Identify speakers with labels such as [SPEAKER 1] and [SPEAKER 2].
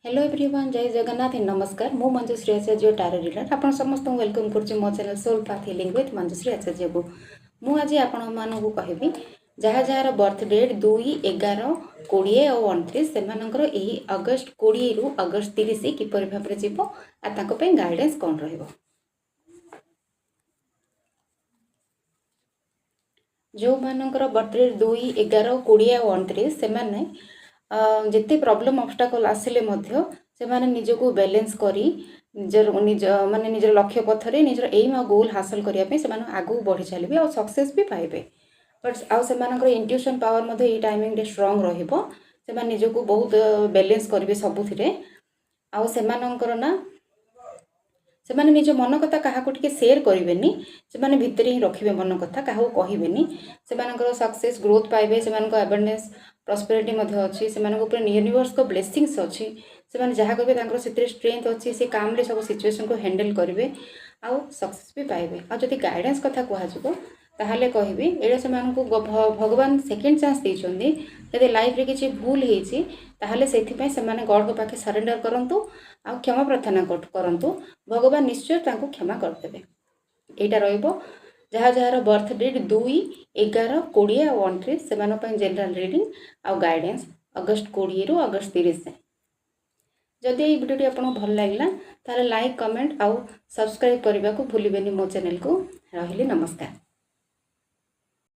[SPEAKER 1] Hello everyone, जय Jagannath and नमस्कार। मु मंजुश्री आचार्य टारो रीडर आप समस्त वेलकम कर मो channel soul path healing with Manjushri Acharya को मुझे आपण मानू कहबी जहाँ जहाँ बर्थ डेट 2, 11, 20 और 29 से अगस्ट 20 रु अगस्ट 30 किपर भाव में जीव आ गाइडेंस कौन रहिबो। जो मानकर बर्थ डेट 2, 11, 20 और 29 से जिते प्रॉब्लम ऑब्स्टेकल आसिले से निजको बैलेंस करी निज माने निजर लक्ष्य पथरे निजर एम और गोल हासिल करने से आगू बढ़ी चलिए और सक्सेस भी पाइबे। बट आउ से इंट्यूशन पावर ये टाइमिंग स्ट्रॉन्ग रहिबो। से निजको बहुत बैलेंस करेंगे सबुथिरे आउ से ना से निज मन कथा क्या टे सेयार करेंगे से भितर ही रखिए मन कथा क्या कहबेनि से सक्सेस ग्रोथ पाइबे से अवेयरनेस प्रॉस्पेरिटी अच्छी से यूनिवर्स को ब्लेसिंग्स अच्छी से जहाँ कहे से स्ट्रेंथ अच्छी से कामली सब सिचुएशन को हैंडल करेंगे आउ सक्सेस भी पाइबे। आ जदि गाइडेंस कथा कहजिवो ताहले कहबी एड़ा से भगवान सेकेंड चांस देइछोंदी। यदि लाइफ रे किछि भूल हेछि ताहले सेथिपय से गॉड को पाखे सरेंडर करंतु आ क्षमा प्रार्थना करंतु भगवान निश्चय तांको क्षमा करदेबे। एटा रहइबो जहाँ जहाँ बर्थ डेट 2, 11, 20 और 29 से जनरल रीडिंग आउ गाइडेंस अगस्ट 20 रु अगस्ट 30 से। जदि ये वीडियोटी आपको भल लगा ताले लाइक कमेंट आउ सब्सक्राइब करने को भूलिबेनि मो चैनल को। रहिले नमस्कार।